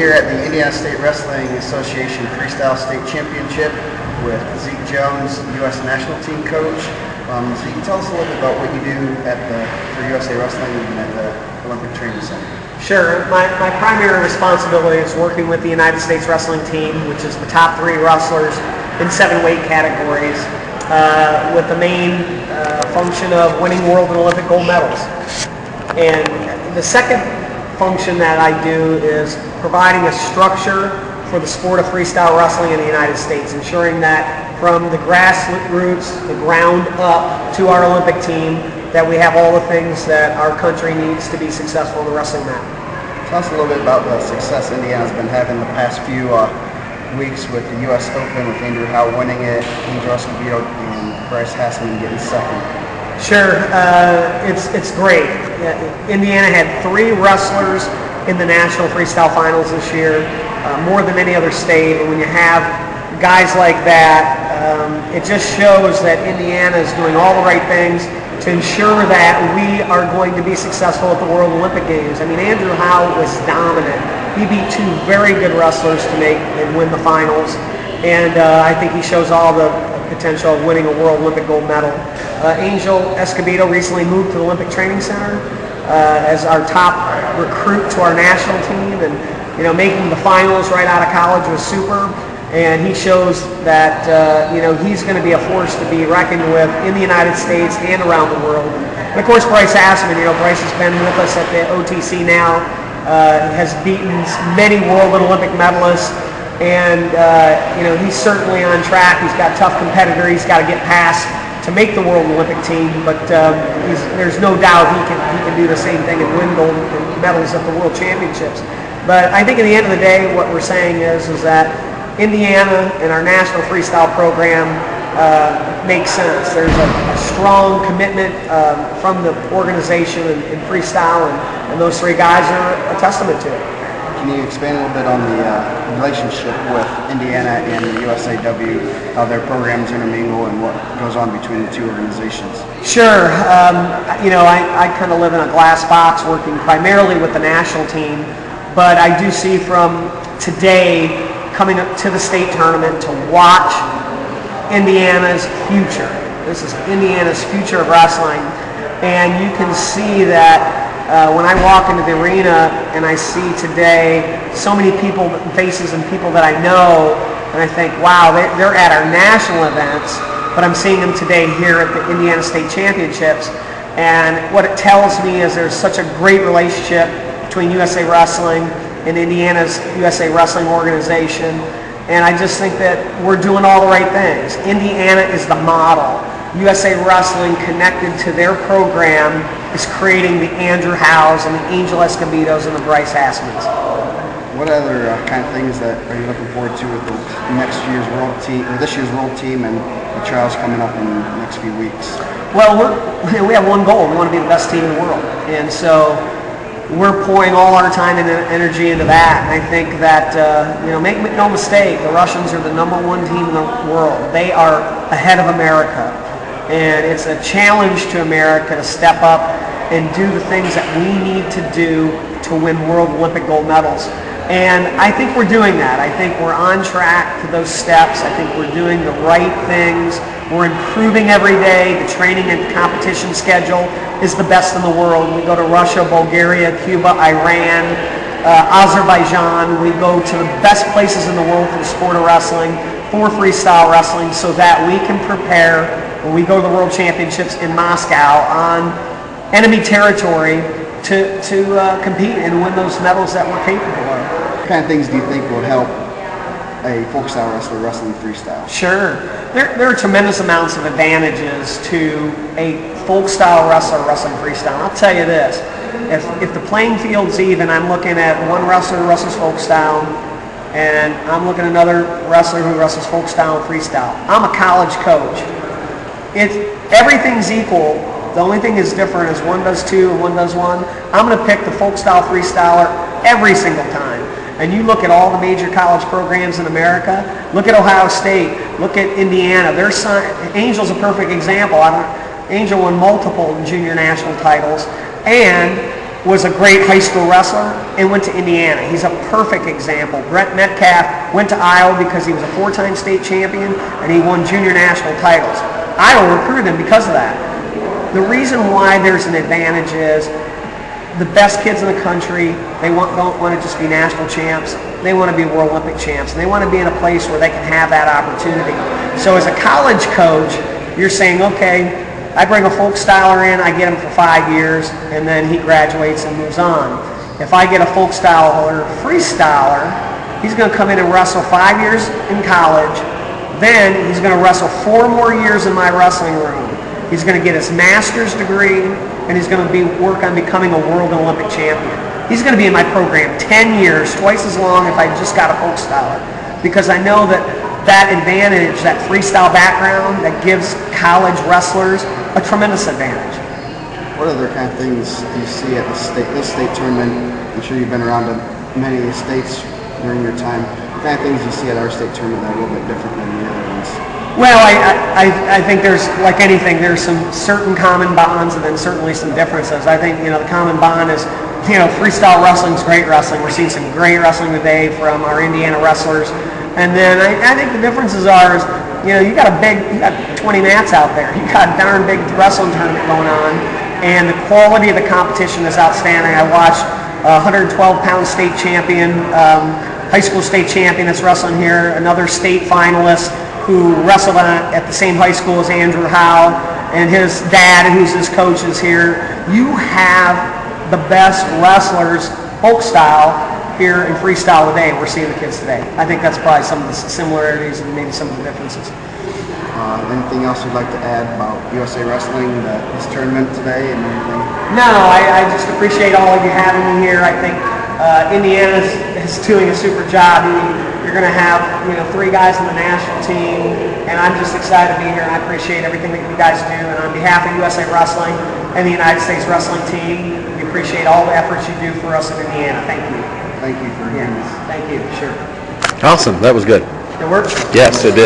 here at the Indiana State Wrestling Association Freestyle State Championship with Zeke Jones, U.S. National Team Coach. Zeke, tell us a little bit about what you do for USA Wrestling and at the Olympic Training Center. Sure. My primary responsibility is working with the United States Wrestling Team, which is the top 3 wrestlers in 7 weight categories, with the main function of winning world and Olympic gold medals. And the second function that I do is providing a structure for the sport of freestyle wrestling in the United States, ensuring that from the grassroots, the ground up to our Olympic team, that we have all the things that our country needs to be successful in the wrestling mat. Tell us a little bit about the success Indiana's been having the past few weeks with the U.S. Open, with Andrew Howe winning it, Angel Escobedo and Bryce Hassman getting second. Sure, it's great. Indiana had 3 wrestlers in the national freestyle finals this year, more than any other state. And when you have guys like that, it just shows that Indiana is doing all the right things to ensure that we are going to be successful at the World Olympic Games. I mean, Andrew Howe was dominant. He beat 2 very good wrestlers to make and win the finals. And I think he shows all the potential of winning a World Olympic gold medal. Angel Escobedo recently moved to the Olympic Training Center as our top recruit to our national team, and making the finals right out of college was super. And he shows that he's going to be a force to be reckoned with in the United States and around the world. And of course, Bryce Hassman. Bryce has been with us at the OTC now, has beaten many world and Olympic medalists. And he's certainly on track. He's got a tough competitor. He's got to get past to make the World Olympic team. But there's no doubt he can do the same thing and win gold medals at the World Championships. But I think at the end of the day, what we're saying is that Indiana and our national freestyle program makes sense. There's a strong commitment from the organization in freestyle, and those 3 guys are a testament to it. Can you expand a little bit on the relationship with Indiana and the USAW, how their programs intermingle and what goes on between the 2 organizations? Sure. I kind of live in a glass box working primarily with the national team, but I do see from today coming up to the state tournament to watch Indiana's future. This is Indiana's future of wrestling, and you can see that when I walk into the arena and I see today so many faces and people that I know, and I think, wow, they're at our national events, but I'm seeing them today here at the Indiana State Championships. And what it tells me is there's such a great relationship between USA Wrestling and Indiana's USA Wrestling organization. And I just think that we're doing all the right things. Indiana is the model. USA Wrestling, connected to their program, is creating the Andrew Howes and the Angel Escobedos and the Bryce Hassmans. What other kind of things are you looking forward to with this year's world team and the trials coming up in the next few weeks? Well, we have one goal. We want to be the best team in the world, and so we're pouring all our time and energy into that. And I think that make no mistake, the Russians are the #1 team in the world. They are ahead of America. And it's a challenge to America to step up and do the things that we need to do to win World Olympic gold medals. And I think we're doing that. I think we're on track to those steps. I think we're doing the right things. We're improving every day. The training and competition schedule is the best in the world. We go to Russia, Bulgaria, Cuba, Iran, Azerbaijan. We go to the best places in the world for the sport of wrestling, for freestyle wrestling, so that we can prepare when we go to the World Championships in Moscow on enemy territory to compete and win those medals that we're capable of. What kind of things do you think would help a folkstyle wrestler wrestling freestyle? Sure. There are tremendous amounts of advantages to a folkstyle wrestler wrestling freestyle. I'll tell you this. If the playing field's even, I'm looking at one wrestler who wrestles folkstyle, and I'm looking at another wrestler who wrestles folkstyle and freestyle. I'm a college coach. Everything's equal. The only thing is different is one does 2 and one does 1. I'm going to pick the folkstyle freestyler every single time. And you look at all the major college programs in America. Look at Ohio State. Look at Indiana. Angel's a perfect example. Angel won multiple junior national titles, and was a great high school wrestler and went to Indiana. He's a perfect example. Brett Metcalf went to Iowa because he was a 4-time state champion and he won junior national titles. Iowa recruited him because of that. The reason why there's an advantage is the best kids in the country, they don't want to just be national champs. They want to be World Olympic champs. And they want to be in a place where they can have that opportunity. So as a college coach, you're saying, okay, I bring a folk styler in, I get him for 5 years, and then he graduates and moves on. If I get a folk styler freestyler, he's going to come in and wrestle 5 years in college, then he's going to wrestle 4 more years in my wrestling room. He's going to get his master's degree, and he's going to work on becoming a world and Olympic champion. He's going to be in my program 10 years, twice as long if I just got a folk styler, because I know that advantage, that freestyle background, that gives college wrestlers a tremendous advantage. What other kind of things do you see at this state tournament? I'm sure you've been around to many states during your time. What kind of things do you see at our state tournament that are a little bit different than the other ones? Well, I think there's, like anything, there's some certain common bonds and then certainly some differences. I think, the common bond is, freestyle wrestling is great wrestling. We're seeing some great wrestling today from our Indiana wrestlers. And then I think the differences are, you got 20 mats out there. You got a darn big wrestling tournament going on, and the quality of the competition is outstanding. I watched a 112-pound state champion, high school state champion that's wrestling here, another state finalist who wrestled at the same high school as Andrew Howe, and his dad, who's his coach, is here. You have the best wrestlers, folk style, here in freestyle today. We're seeing the kids today. I think that's probably some of the similarities and maybe some of the differences. Anything else you'd like to add about USA Wrestling, this tournament today and everything? No, I just appreciate all of you having me here. I think Indiana is doing a super job. You're going to have 3 guys in the national team, and I'm just excited to be here, and I appreciate everything that you guys do. And on behalf of USA Wrestling and the United States Wrestling Team, we appreciate all the efforts you do for us in Indiana. Thank you. Thank you for doing this. Thank you. Sure. Awesome. That was good. It worked? Yes, it did.